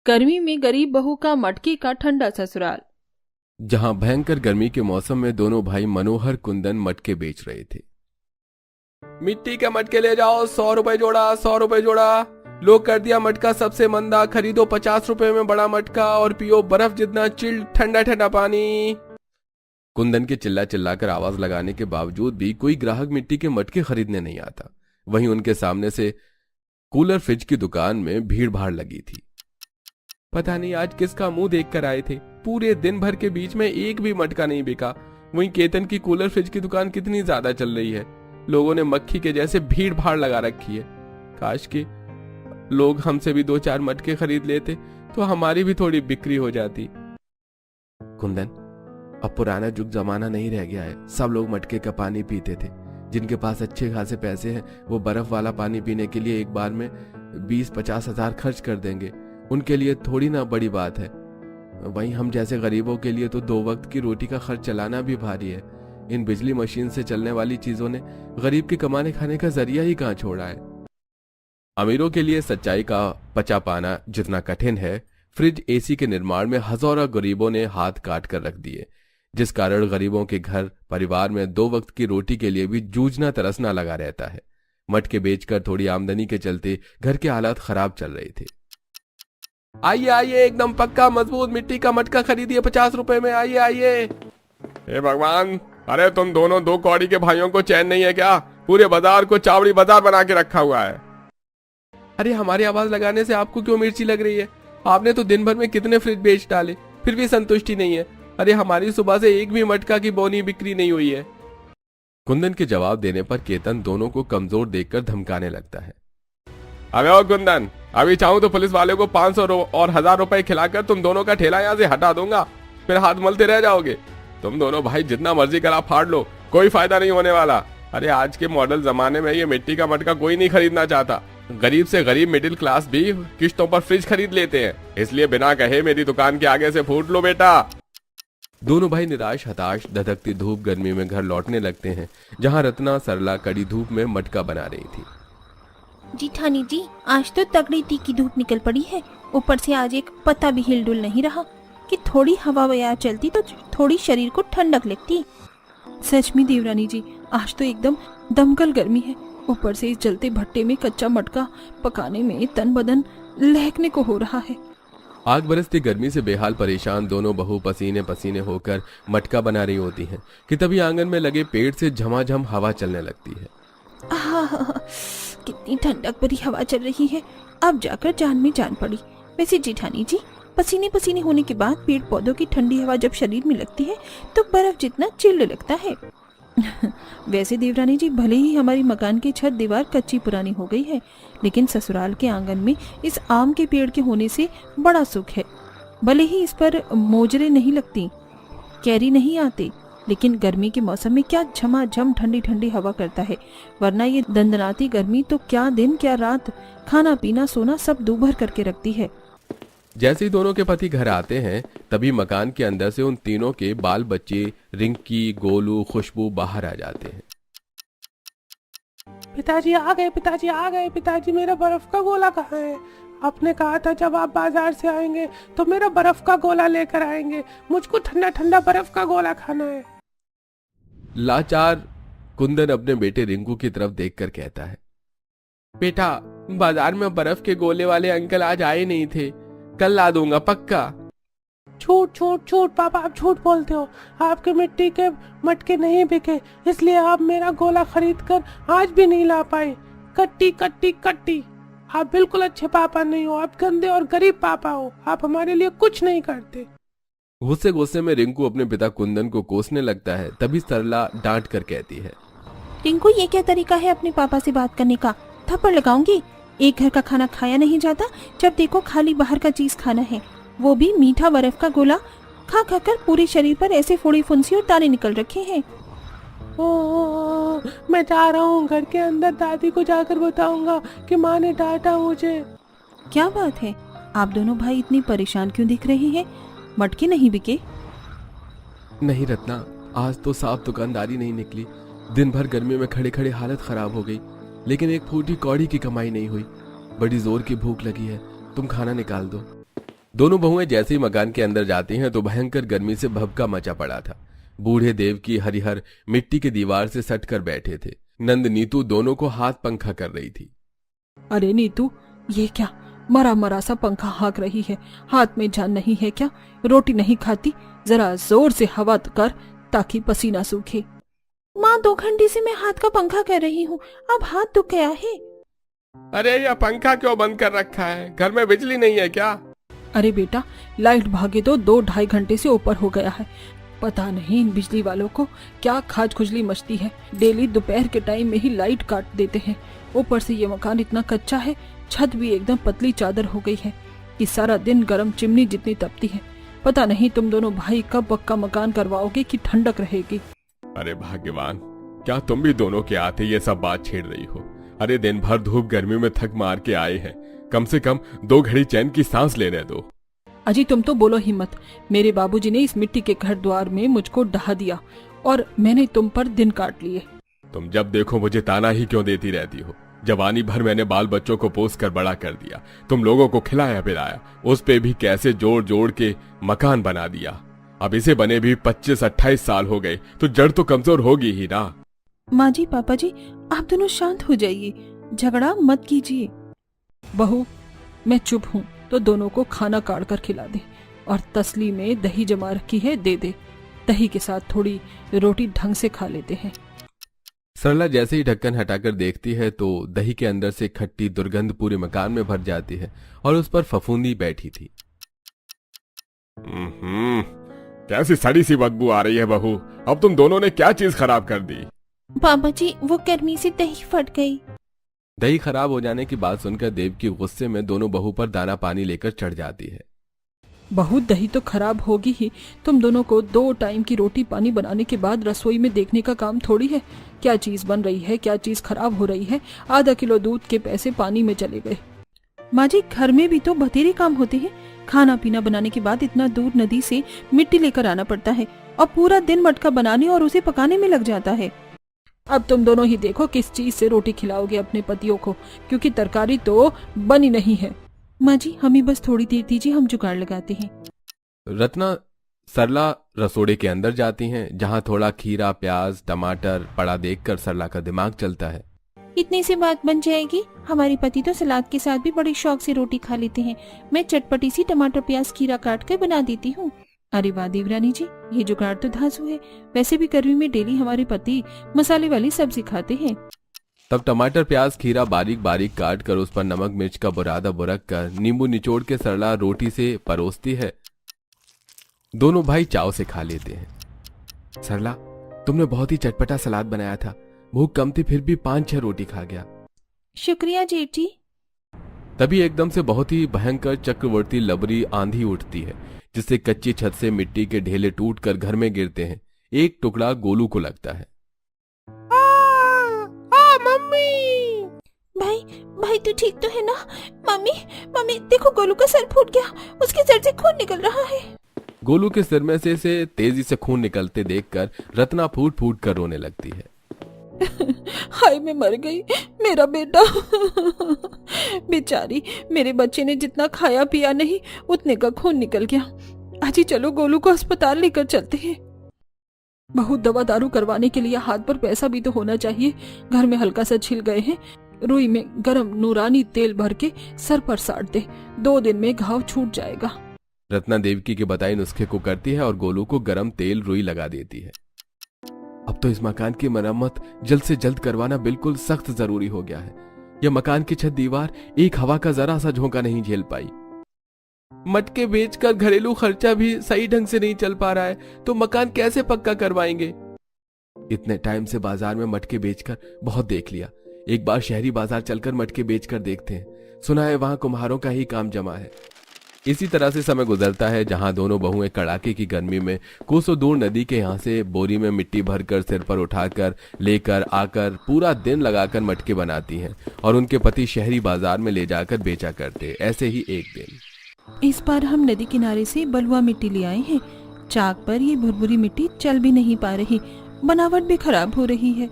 गर्मी में गरीब बहू का मटके का ठंडा ससुराल। जहां भयंकर गर्मी के मौसम में दोनों भाई मनोहर कुंदन मटके बेच रहे थे। मिट्टी के मटके ले जाओ, 100 रुपए जोड़ा, 100 रुपए जोड़ा। लोग कर दिया मटका सबसे मंदा, खरीदो 50 रुपए में बड़ा मटका और पियो बर्फ जितना चिल्ड ठंडा ठंडा पानी। कुंदन के चिल्ला चिल्लाकर आवाज लगाने के बावजूद भी कोई ग्राहक मिट्टी के मटके खरीदने नहीं आता। वहीं उनके सामने से कूलर फ्रिज की दुकान में भीड़ भाड़ लगी थी। पता नहीं आज किसका मुंह देखकर आए थे, पूरे दिन भर के बीच में एक भी मटका नहीं बिका। वहीं केतन की कूलर फ्रिज की दुकान कितनी ज्यादा चल रही है, लोगों ने मक्खी के जैसे भीड़ भाड़ लगा रखी है। काश कि लोग हमसे भी 2-4 मटके खरीद लेते तो हमारी भी थोड़ी बिक्री हो जाती। कुंदन, अब पुराना जुग जमाना नहीं रह गया है। सब लोग मटके का पानी पीते थे। जिनके पास अच्छे खासे पैसे हैं वो बर्फ वाला पानी पीने के लिए एक बार में 20-50 हजार खर्च कर देंगे। उनके लिए थोड़ी ना बड़ी बात है। वहीं हम जैसे गरीबों के लिए तो 2 वक्त की रोटी का खर्च चलाना भी भारी है। इन बिजली मशीन से चलने वाली चीजों ने गरीब के कमाने खाने का जरिया ही कहां छोड़ा है। अमीरों के लिए सच्चाई का पचा पाना जितना कठिन है, फ्रिज एसी के निर्माण में हजारों गरीबों ने हाथ काट कर रख दिए, जिस कारण गरीबों के घर परिवार में 2 वक्त की रोटी के लिए भी जूझना तरसना लगा रहता है। मटके बेचकर थोड़ी आमदनी के चलते घर के हालात खराब चल रहे थे। आइए आइए, एकदम पक्का मजबूत मिट्टी का मटका खरीदिए 50 रुपए में। आइए आइए। हे भगवान, अरे तुम दोनों 2 कौड़ी के भाइयों को चैन नहीं है क्या? पूरे बाजार को चावड़ी बाजार बना के रखा हुआ है। अरे हमारी आवाज लगाने से आपको क्यों मिर्ची लग रही है? आपने तो दिन भर में कितने फ्रिज बेच डाले, फिर भी संतुष्टि नहीं है। अरे हमारी सुबह से एक भी मटका की बोनी बिक्री नहीं हुई है। कुंदन के जवाब देने पर केतन दोनों को कमजोर देखकर धमकाने लगता है। अबे ओ कुंदन, अभी चाहूं तो पुलिस वाले को 500 और 1000 रुपए खिलाकर तुम दोनों का ठेला यहाँ से हटा दूंगा, फिर हाथ मलते रह जाओगे। तुम दोनों भाई जितना मर्जी करा फाड़ लो, कोई फायदा नहीं होने वाला। अरे आज के मॉडल जमाने में ये मिट्टी का मटका कोई नहीं खरीदना चाहता। गरीब से गरीब मिडिल क्लास भी किश्तों पर फ्रिज खरीद लेते हैं, इसलिए बिना कहे मेरी दुकान के आगे से फूट लो बेटा। दोनों भाई निराश हताश धधकती धूप गर्मी में घर लौटने लगते हैं, जहां रत्ना सरला कड़ी धूप में मटका बना रही थी। जी ठानी जी, आज तो तगड़ी तीखी धूप निकल पड़ी है। ऊपर से आज एक पत्ता भी हिलडुल नहीं रहा कि थोड़ी हवा वया चलती तो थोड़ी शरीर को ठंडक लगती। सच में देवरानी जी, आज तो एकदम दमकल गर्मी है। ऊपर से इस जलते भट्टे में कच्चा मटका पकाने में तन बदन लहकने को हो रहा है। आग बरसती गर्मी से बेहाल परेशान दोनों बहू पसीने पसीने होकर मटका बना रही होती हैं कि तभी आंगन में लगे पेड़ से झमाझम हवा चलने लगती है। कितनी ठंडक भरी हवा चल रही है, अब जाकर जान में जान पड़ी। वैसे जेठानी जी, पसीने पसीने होने के बाद पेड़ पौधों की ठंडी हवा जब शरीर में लगती है तो बर्फ जितना चिल्ड लगता है। वैसे देवरानी जी, भले ही हमारी मकान की छत दीवार कच्ची पुरानी हो गई है, लेकिन ससुराल के आंगन में इस आम के पेड़ के होने से बड़ा सुख है। भले ही इस पर मोजरे नहीं लगती, कैरी नहीं आते, लेकिन गर्मी के मौसम में क्या झमाझम ठंडी ठंडी हवा करता है। वरना ये दंदनाती गर्मी तो क्या दिन क्या रात, खाना पीना सोना सब दूभर करके रखती है। जैसे ही दोनों के पति घर आते हैं तभी मकान के अंदर से उन तीनों के बाल बच्चे रिंकी, गोलू, खुशबू बाहर आ जाते हैं। पिताजी आ गए, पिताजी आ गए। पिताजी, मेरा बर्फ का गोला कहाँ है? आपने कहा था जब आप बाजार से आएंगे तो मेरा बर्फ का गोला लेकर आएंगे। मुझको ठंडा ठंडा बर्फ का गोला खाना है। लाचार कुंदन अपने बेटे रिंकू की तरफ देखकर कहता है, बेटा बाजार में बर्फ के गोले वाले अंकल आज आए नहीं थे, कल ला दूंगा पक्का। झूठ झूठ झूठ पापा, आप झूठ बोलते हो। आपके मिट्टी के मटके नहीं बिके, इसलिए आप मेरा गोला खरीद कर आज भी नहीं ला पाए। कट्टी कट्टी कट्टी, आप बिल्कुल अच्छे पापा नहीं हो। आप गंदे और गरीब पापा हो। आप हमारे लिए कुछ नहीं करते। गुस्से गुस्से में रिंकू अपने पिता कुंदन को कोसने लगता है। तभी सरला डांट कर कहती है, रिंकू, ये क्या तरीका है अपने पापा से बात करने का? थप्पड़ लगाऊंगी। एक घर का खाना खाया नहीं जाता, जब देखो खाली बाहर का चीज खाना है, वो भी मीठा बर्फ का गोला। खा खा कर पूरे शरीर पर ऐसे फोड़ी फुंसी और दाने निकल रखे हैं। ओ, मैं जा रहा हूँ घर के अंदर। दादी को जाकर बताऊंगा कि माँ ने डांटा मुझे। क्या बात है, आप दोनों भाई इतनी परेशान क्यों दिख रहे हैं? मटके नहीं बिके? नहीं रत्ना, आज तो साफ दुकानदारी नहीं निकली। दिन भर गर्मी में खड़े खड़े हालत खराब हो गई, लेकिन एक फूटी कौड़ी की कमाई नहीं हुई। बड़ी जोर की भूख लगी है, तुम खाना निकाल दो। दोनों बहुएं जैसे ही मकान के अंदर जाती हैं तो भयंकर गर्मी से भभका मचा पड़ा था। बूढ़े देव की हरिहर मिट्टी की दीवार से सट कर बैठे थे। नंद नीतू दोनों को हाथ पंखा कर रही थी। अरे नीतू, ये क्या मरा मरा सा पंखा हाँक रही है? हाथ में जान नहीं है क्या? रोटी नहीं खाती? जरा जोर से हवा कर ताकि पसीना सूखे। माँ 2 घंटे से मैं हाथ का पंखा कर रही हूँ, अब हाथ दुख गया है। अरे यह पंखा क्यों बंद कर रखा है? घर में बिजली नहीं है क्या? अरे बेटा, लाइट भागे तो 2-2.5 घंटे से ऊपर हो गया है। पता नहीं इन बिजली वालों को क्या खाज खुजली मचती है। डेली दोपहर के टाइम में ही लाइट काट देते हैं। ऊपर से ये मकान इतना कच्चा है, छत भी एकदम पतली चादर हो गई है कि सारा दिन गर्म चिमनी जितनी तपती है। पता नहीं तुम दोनों भाई कब पक्का मकान करवाओगे कि ठंडक रहेगी। अरे भाग्यवान, क्या तुम भी दोनों के आते ये सब बात छेड़ रही हो? अरे दिन भर धूप गर्मी में थक मार के आए हैं, कम से कम 2 घड़ी चैन की सांस लेने दो। अजी तुम तो बोलो ही मत। मेरे बाबूजी ने इस मिट्टी के घर द्वार में मुझको ढहा दिया और मैंने तुम पर दिन काट लिए। तुम जब देखो मुझे ताना ही क्यों देती रहती हो? जवानी भर मैंने बाल बच्चों को पोस कर बड़ा कर दिया, तुम लोगों को खिलाया पिलाया, उस पे भी कैसे जोड़ जोड़ के मकान बना दिया। अब इसे बने भी 25-28 साल हो गए तो जड़ तो कमजोर होगी ही ना। माँ जी, पापा जी, आप दोनों शांत हो जाइए, झगड़ा मत कीजिए। बहू, मैं चुप हूँ तो दोनों को खाना काट कर खिला दे और तसली में दही जमा रखी है दे दे। दही के साथ थोड़ी रोटी ढंग से खा लेते हैं। सरला जैसे ही ढक्कन हटाकर देखती है तो दही के अंदर से खट्टी दुर्गंध पूरे मकान में भर जाती है और उस पर फफूंदी बैठी थी। कैसी सड़ी सी बदबू आ रही है बहू, अब तुम दोनों ने क्या चीज खराब कर दी? पापा जी, वो गर्मी से दही फट गई। दही खराब हो जाने की बात सुनकर देव की गुस्से में दोनों बहू पर दाना पानी लेकर चढ़ जाती है। बहू, दही तो खराब होगी ही। तुम दोनों को 2 टाइम की रोटी पानी बनाने के बाद रसोई में देखने का काम थोड़ी है क्या चीज बन रही है, क्या चीज खराब हो रही है। आधा किलो दूध के पैसे पानी में चले गए। माँ जी, घर में भी तो बतेरे काम होते हैं। खाना पीना बनाने के बाद इतना दूर नदी से मिट्टी लेकर आना पड़ता है और पूरा दिन मटका बनाने और उसे पकाने में लग जाता है। अब तुम दोनों ही देखो किस चीज से रोटी खिलाओगे अपने पतियों को, क्योंकि तरकारी तो बनी नहीं है। माँ जी, हमें बस थोड़ी देर दीजिए, हम जुगाड़ लगाते हैं। रत्ना सरला रसोड़े के अंदर जाती हैं, जहां थोड़ा खीरा, प्याज, टमाटर पड़ा देखकर सरला का दिमाग चलता है। इतने से बात बन जाएगी। हमारे पति तो सलाद के साथ भी बड़े शौक से रोटी खा लेते हैं। मैं चटपटी सी टमाटर प्याज खीरा काट कर बना देती हूँ। अरे वाह देवरानी जी, ये जुगाड़ तो धांसू है। वैसे भी गर्मी में डेली हमारे पति मसाले वाली सब्जी खाते हैं। तब टमाटर प्याज खीरा बारीक बारीक काट कर उस पर नमक मिर्च का बुरादा बुरक कर नींबू निचोड़ के सरला रोटी से परोसती है। दोनों भाई चाव से खा लेते हैं। सरला, तुमने बहुत ही चटपटा सलाद बनाया था। भूख कम थी फिर भी 5-6 रोटी खा गया। शुक्रिया जेठ जी। तभी एकदम से बहुत ही भयंकर चक्रवर्ती लबरी आंधी उठती है, जिससे कच्ची छत से मिट्टी के ढेले टूटकर घर में गिरते हैं। एक टुकड़ा गोलू को लगता है। मम्मी! भाई तू ठीक तो है ना? मम्मी देखो, गोलू का सर फूट गया, उसके सर से खून निकल रहा है। गोलू के सिर में से तेजी से खून निकलते देखकर रत्ना फूट फूट कर रोने लगती है। हाय, मैं मर गई, मेरा बेटा। बेचारी, मेरे बच्चे ने जितना खाया पिया नहीं उतने का खून निकल गया। आज ही चलो गोलू को अस्पताल लेकर चलते हैं। बहुत दवा दारू करवाने के लिए हाथ पर पैसा भी तो होना चाहिए। घर में हल्का सा छिल गए हैं, रुई में गरम नूरानी तेल भर के सर पर साट दे, 2 दिन में घाव छूट जाएगा। रत्ना देवकी के बताए नुस्खे को करती है और गोलू को गरम तेल रुई लगा देती है। अब तो इस मकान की मरम्मत जल्द से जल्द करवाना बिल्कुल सख्त जरूरी हो गया है। यह मकान की छत दीवार एक हवा का जरा सा झोंका नहीं झेल पाई। मटके बेचकर घरेलू खर्चा भी सही ढंग से नहीं चल पा रहा है, तो मकान कैसे पक्का करवाएंगे? इतने टाइम से बाजार में मटके बेचकर बहुत देख लिया। एक बार शहरी बाजार चलकर मटके बेचकर देखते हैं। सुना है वहां कुम्हारों का ही काम जमा है। इसी तरह से समय गुजरता है, जहां दोनों बहुएं कड़ाके की गर्मी में कोसों दूर नदी के यहाँ से बोरी में मिट्टी भरकर सिर पर उठाकर लेकर आकर पूरा दिन लगाकर मटके बनाती हैं और उनके पति शहरी बाजार में ले जाकर बेचा करते। ऐसे ही एक दिन इस बार हम नदी किनारे से बलुआ मिट्टी ले आए हैं। चाक पर ये भुरभुरी मिट्टी चल भी नहीं पा रही, बनावट भी खराब हो रही है।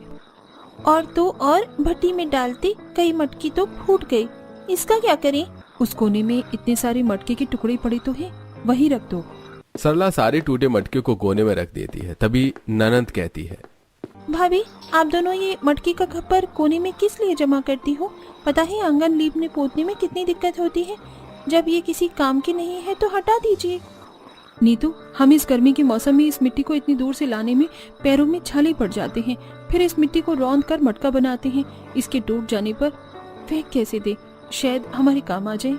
और तो और भट्टी में डालते कई मटकी तो फूट गई। इसका क्या करें? उस कोने में इतने सारे मटके के टुकड़े पड़े तो हैं, वही रख दो। सरला सारे टूटे मटके को कोने में रख देती है। तभी ननंद कहती है, भाभी, आप दोनों ये मटकी का खप्पर कोने में किस लिए जमा करती हो? पता है आंगन लीपने पोतने में कितनी दिक्कत होती है। जब ये किसी काम की नहीं है तो हटा दीजिए। नीतू, हम इस गर्मी के मौसम में इस मिट्टी को इतनी दूर से लाने में पैरों में छाले पड़ जाते हैं, फिर इस मिट्टी को रौंद कर मटका बनाते हैं। इसके टूट जाने पर फेंक कैसे दे, शायद हमारे काम आ जाए।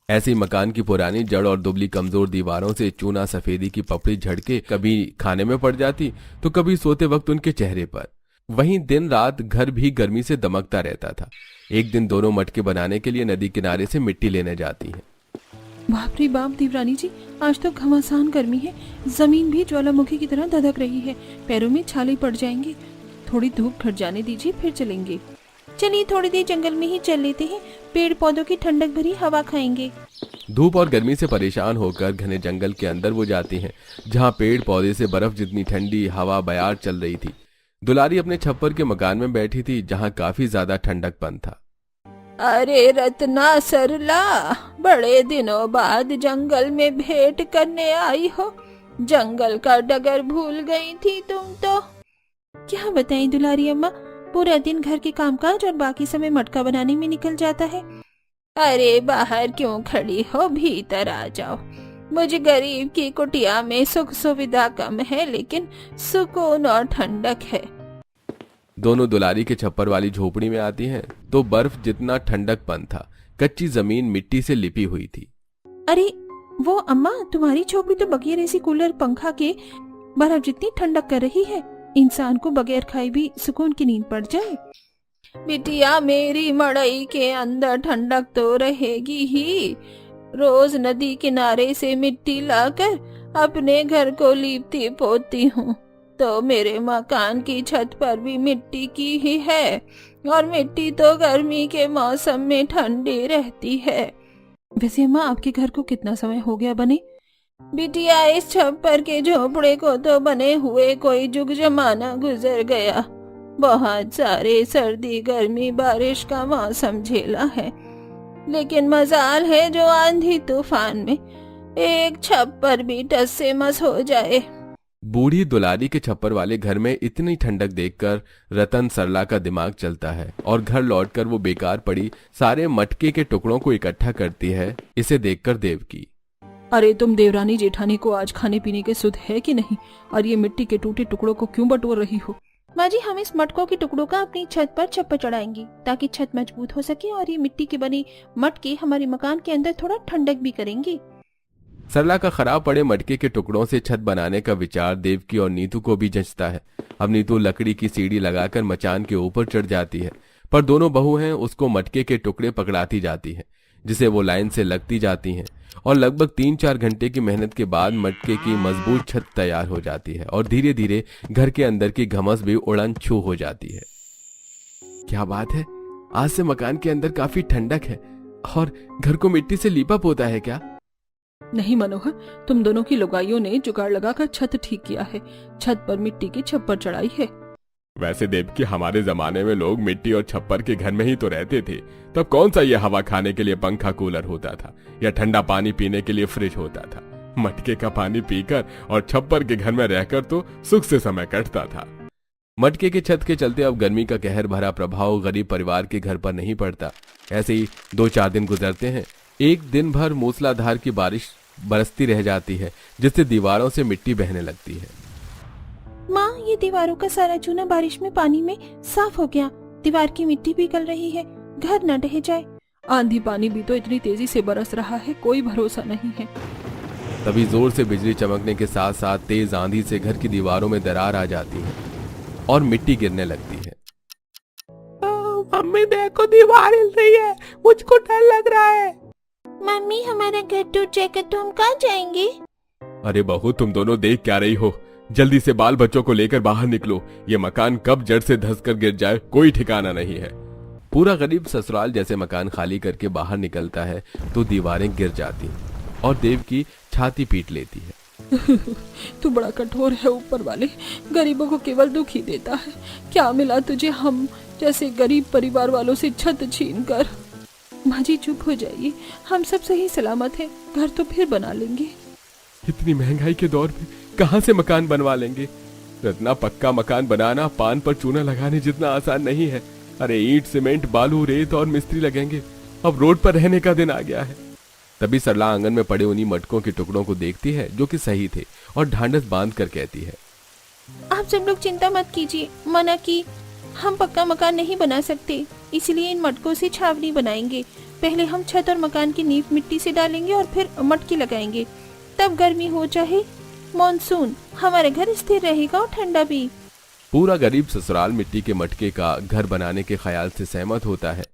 ऐसे ही मकान की पुरानी जड़ और दुबली कमजोर दीवारों से चूना सफेदी की पपड़ी झड़के कभी खाने में पड़ जाती तो कभी सोते वक्त उनके चेहरे पर। वहीं दिन रात घर भी गर्मी से दमकता रहता था। एक दिन दोनों मटके बनाने के लिए नदी किनारे से मिट्टी लेने जाती हैं। बाप रे बाप देवरानी जी, आज तो घमासान गर्मी है। जमीन भी ज्वालामुखी की तरह धधक रही है, पैरों में छाले पड़ जाएंगे। थोड़ी धूप घट जाने दीजिए, फिर चलेंगे। चलिए थोड़ी देर जंगल में ही चल लेते हैं, पेड़ पौधों की ठंडक भरी हवा खाएंगे। धूप और गर्मी से परेशान होकर घने जंगल के अंदर वो जाती हैं, जहाँ पेड़ पौधे से बर्फ जितनी ठंडी हवा बयार चल रही थी। दुलारी अपने छप्पर के मकान में बैठी थी, जहाँ काफी ज्यादा ठंडकपन था। अरे रत्ना सरला, बड़े दिनों बाद जंगल में भेंट करने आई हो। जंगल का डगर भूल गई थी तुम तो। क्या बताएं दुलारी अम्मा, पूरा दिन घर के कामकाज और बाकी समय मटका बनाने में निकल जाता है। अरे बाहर क्यों खड़ी हो, भीतर आ जाओ। मुझ गरीब की कुटिया में सुख सुविधा कम है, लेकिन सुकून और ठंडक है। दोनों दुलारी के छप्पर वाली झोपड़ी में आती हैं तो बर्फ जितना ठंडकपन था। कच्ची जमीन मिट्टी से लिपी हुई थी। अरे वो अम्मा, तुम्हारी झोपड़ी तो बगैर ऐसी कूलर पंखा के बर्फ जितनी ठंडक कर रही है, इंसान को बगैर खाए भी सुकून की नींद पड़ जाए। बिटिया, मेरी मड़ई के अंदर ठंडक तो रहेगी ही। रोज नदी किनारे से मिट्टी लाकर अपने घर को लीपती पोतती हूँ, तो मेरे मकान की छत पर भी मिट्टी की ही है, और मिट्टी तो गर्मी के मौसम में ठंडी रहती है। वैसे अम्मा, आपके घर को कितना समय हो गया बने? बिटिया, इस छप्पर के झोपड़े को तो बने हुए कोई जुग जमाना गुजर गया। बहुत सारे सर्दी गर्मी बारिश का मौसम झेला है, लेकिन मजाल है जो आंधी तूफान में एक छप्पर भी टस से मस हो जाए। बूढ़ी दुलारी के छप्पर वाले घर में इतनी ठंडक देखकर रतन सरला का दिमाग चलता है और घर लौटकर वो बेकार पड़ी सारे मटके के टुकड़ों को इकट्ठा करती है। इसे देखकर देवकी, अरे तुम देवरानी जेठानी को आज खाने पीने के सुध है कि नहीं, और ये मिट्टी के टूटे टुकड़ों को क्यों बटोर रही हो? माँ जी, हम इस मटकों के टुकड़ों का अपनी छत पर छप्पर चढ़ाएंगे, ताकि छत मजबूत हो सके, और ये मिट्टी की बनी मटके हमारे मकान के अंदर थोड़ा ठंडक भी करेंगे। सरला का खराब पड़े मटके के टुकड़ों से छत बनाने का विचार देवकी और नीतू को भी जंचता है। अब नीतू लकड़ी की सीढ़ी लगाकर मचान के ऊपर चढ़ जाती है, पर दोनों बहू हैं उसको मटके के टुकड़े पकड़ाती जाती हैं, जिसे वो लाइन से लगती जाती हैं, और लगभग 3-4 घंटे की मेहनत के बाद मटके की मजबूत छत तैयार हो जाती है और धीरे धीरे घर के अंदर की घमस भी उड़न छू हो जाती है। क्या बात है, आज से मकान के अंदर काफी ठंडक है और घर को मिट्टी से लीपा पोता है क्या? नहीं मनोहर, तुम दोनों की लुगाइयों ने जुगाड़ लगाकर छत ठीक किया है, छत पर मिट्टी की छप्पर चढ़ाई है। वैसे देवकी, हमारे जमाने में लोग मिट्टी और छप्पर के घर में ही तो रहते थे, तब कौन सा ये हवा खाने के लिए पंखा कूलर होता था या ठंडा पानी पीने के लिए फ्रिज होता था। मटके का पानी पीकर और छप्पर के घर में रहकर तो सुख से समय कटता था। मटके के छत के चलते अब गर्मी का कहर भरा प्रभाव गरीब परिवार के घर पर नहीं पड़ता। ऐसे ही 2-4 दिन गुजरते हैं। एक दिन भर मूसलाधार की बारिश बरसती रह जाती है, जिससे दीवारों से मिट्टी बहने लगती है। माँ, ये दीवारों का सारा चूना बारिश में पानी में साफ हो गया। दीवार की मिट्टी पिघल रही है, घर न ढह जाए। आंधी पानी भी तो इतनी तेजी से बरस रहा है, कोई भरोसा नहीं है। तभी जोर से बिजली चमकने के साथ साथ तेज आंधी से घर की दीवारों में दरार आ जाती है और मिट्टी गिरने लगती है। मम्मी देखो, दीवार हिल रही है, मुझको डर लग रहा है। मम्मी, हमारा घर टूट जाएगा तो हम कहाँ जाएंगे? अरे बहू, तुम दोनों देख क्या रही हो? जल्दी से बाल बच्चों को लेकर बाहर निकलो, ये मकान कब जड़ से धंसकर गिर जाए कोई ठिकाना नहीं है। पूरा गरीब ससुराल जैसे मकान खाली करके बाहर निकलता है तो दीवारें गिर जाती हैं और देव की छाती पीट लेती है। तू बड़ा कठोर है ऊपर वाले, गरीबों को केवल दुख ही देता है। क्या मिला तुझे हम जैसे गरीब परिवार वालों से छत छीन कर? माँ जी चुप हो जाइए, हम सब सही सलामत हैं, घर तो फिर बना लेंगे। इतनी महंगाई के दौर में कहाँ से मकान बनवा लेंगे? रत्ना, पक्का मकान बनाना पान पर चूना लगाने जितना आसान नहीं है। अरे ईंट, सीमेंट, बालू, रेत और मिस्त्री लगेंगे। अब रोड पर रहने का दिन आ गया है। तभी सरला आंगन में पड़े उन्हीं मटकों के टुकड़ों को देखती है जो कि सही थे और ढांढस बांध कर कहती है, आप सब लोग चिंता मत कीजिए, मना की हम पक्का मकान नहीं बना सकते, इसलिए इन मटकों से छावनी बनाएंगे। पहले हम छत और मकान की नींव मिट्टी से डालेंगे और फिर मटके लगाएंगे। तब गर्मी हो चाहे मॉनसून, हमारा घर स्थिर रहेगा और ठंडा भी। पूरा गरीब ससुराल मिट्टी के मटके का घर बनाने के ख्याल से सहमत होता है।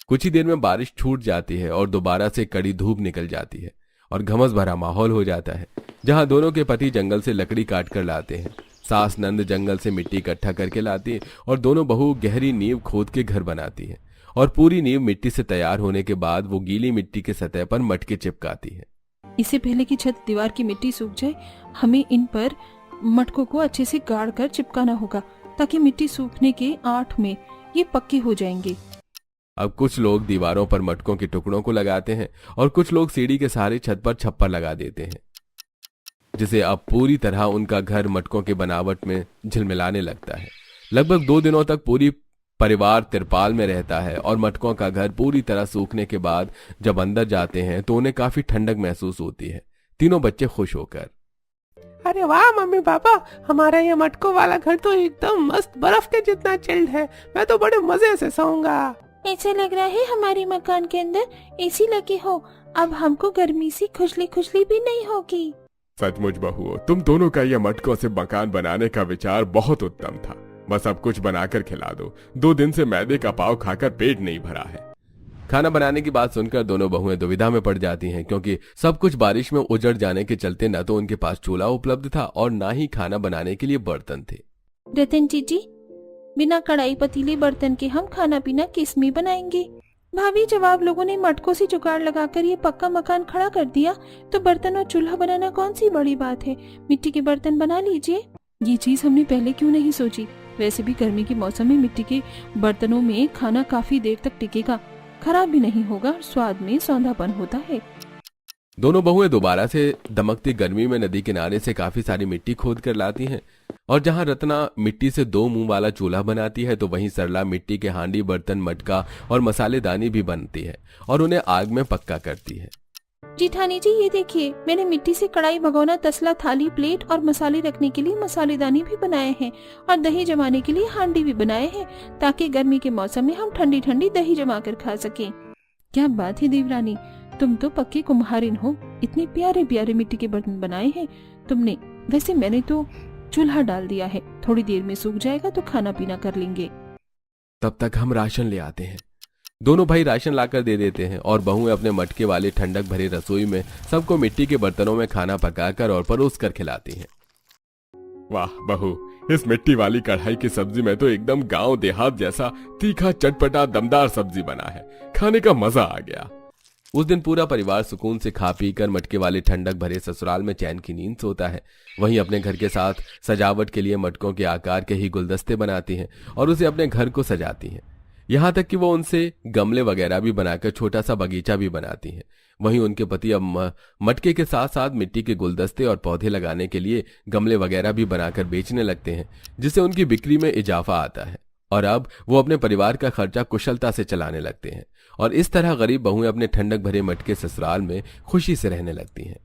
कुछ ही देर में बारिश छूट जाती है और दोबारा से कड़ी धूप निकल जाती है और घमस भरा माहौल हो जाता है, जहां दोनों के पति जंगल से लकड़ी काट कर लाते हैं। सास नंद जंगल से मिट्टी इकट्ठा करके लाती है और दोनों बहू गहरी नींव खोद के घर बनाती है और पूरी नींव मिट्टी से तैयार होने के बाद वो गीली मिट्टी के सतह पर मटके चिपकाती है। इससे पहले कि छत दीवार की मिट्टी सूख जाए, हमें इन पर मटकों को अच्छे से गाड़ कर चिपकाना होगा, ताकि मिट्टी सूखने के 8 में ये पक्के हो जाएंगे। अब कुछ लोग दीवारों पर मटकों के टुकड़ों को लगाते हैं और कुछ लोग सीढ़ी के सहारे छत पर छप्पर लगा देते हैं, जिसे अब पूरी तरह उनका घर मटकों के बनावट में झिलमिलाने लगता है। लगभग 2 दिनों तक पूरी परिवार तिरपाल में रहता है और मटकों का घर पूरी तरह सूखने के बाद जब अंदर जाते हैं तो उन्हें काफी ठंडक महसूस होती है। तीनों बच्चे खुश होकर, अरे वाह मम्मी पापा, हमारा ये मटकों वाला घर तो एकदम मस्त बर्फ के जितना चिल्ड है। मैं तो बड़े मजे से सोऊंगा। ऐसा लग रहा है हमारे मकान के अंदर एसी लगी हो। अब हमको गर्मी से खुजली खुजली भी नहीं होगी। सचमुच बहुओं, तुम दोनों का यह मटकों से मकान बनाने का विचार बहुत उत्तम था। बस अब कुछ बनाकर खिला दो। 2 दिन से मैदे का पाव खाकर पेट नहीं भरा है। खाना बनाने की बात सुनकर दोनों बहुएं दुविधा में पड़ जाती हैं, क्योंकि सब कुछ बारिश में उजड़ जाने के चलते न तो उनके पास चूल्हा उपलब्ध था और न ही खाना बनाने के लिए बर्तन थे। रतन जीजी, बिना कढ़ाई पतीले बर्तन के हम खाना पीना किस में बनाएंगे? भाभी, जब आप लोगों ने मटकों से जुगाड़ लगाकर ये पक्का मकान खड़ा कर दिया तो बर्तन और चूल्हा बनाना कौन सी बड़ी बात है। मिट्टी के बर्तन बना लीजिए। ये चीज हमने पहले क्यों नहीं सोची? वैसे भी गर्मी के मौसम में मिट्टी के बर्तनों में खाना काफी देर तक टिकेगा, खराब भी नहीं होगा और स्वाद में सौंधापन होता है। दोनों बहुएं दोबारा से दमकती गर्मी में नदी किनारे से काफी सारी मिट्टी खोद कर लाती हैं और जहां रत्ना मिट्टी से 2 मुंह वाला चूल्हा बनाती है तो वहीं सरला मिट्टी के हांडी, बर्तन, मटका और मसालेदानी भी बनती है और उन्हें आग में पक्का करती है। जिठानी जी, ये देखिए, मैंने मिट्टी से कढ़ाई, भगोना, तसला, थाली, प्लेट और मसाले रखने के लिए मसालेदानी भी बनाए हैं और दही जमाने के लिए हांडी भी बनाए हैं, ताकि गर्मी के मौसम में हम ठंडी ठंडी दही जमा कर खा सकें। क्या बात है देवरानी, तुम तो पक्की कुम्हारिन हो। इतने प्यारे प्यारे मिट्टी के बर्तन बनाए हैं तुमने। वैसे मैंने तो चूल्हा डाल दिया है, थोड़ी देर में सूख जाएगा तो खाना पीना कर लेंगे। तब तक हम राशन ले आते हैं। दोनों भाई राशन लाकर दे देते हैं और बहुएं अपने मटके वाले ठंडक भरे रसोई में सबको मिट्टी के बर्तनों में खाना पकाकर और परोस कर खिलाती हैं। वाह बहू, इस मिट्टी वाली कढ़ाई की सब्जी में तो एकदम गांव देहात जैसा तीखा, चटपटा, दमदार सब्जी बना है। खाने का मजा आ गया। उस दिन पूरा परिवार सुकून से खा पी कर मटके वाले ठंडक भरे ससुराल में चैन की नींद सोता है। वहीं अपने घर के साथ सजावट के लिए मटकों के आकार के ही गुलदस्ते बनाती हैं और उसे अपने घर को सजाती हैं। यहाँ तक कि वो उनसे गमले वगैरह भी बनाकर छोटा सा बगीचा भी बनाती हैं। वहीं उनके पति अब मटके के साथ साथ मिट्टी के गुलदस्ते और पौधे लगाने के लिए गमले वगैरह भी बनाकर बेचने लगते हैं, जिससे उनकी बिक्री में इजाफा आता है और अब वो अपने परिवार का खर्चा कुशलता से चलाने लगते हैं और इस तरह गरीब बहुएं अपने ठंडक भरे मटके ससुराल में खुशी से रहने लगती हैं।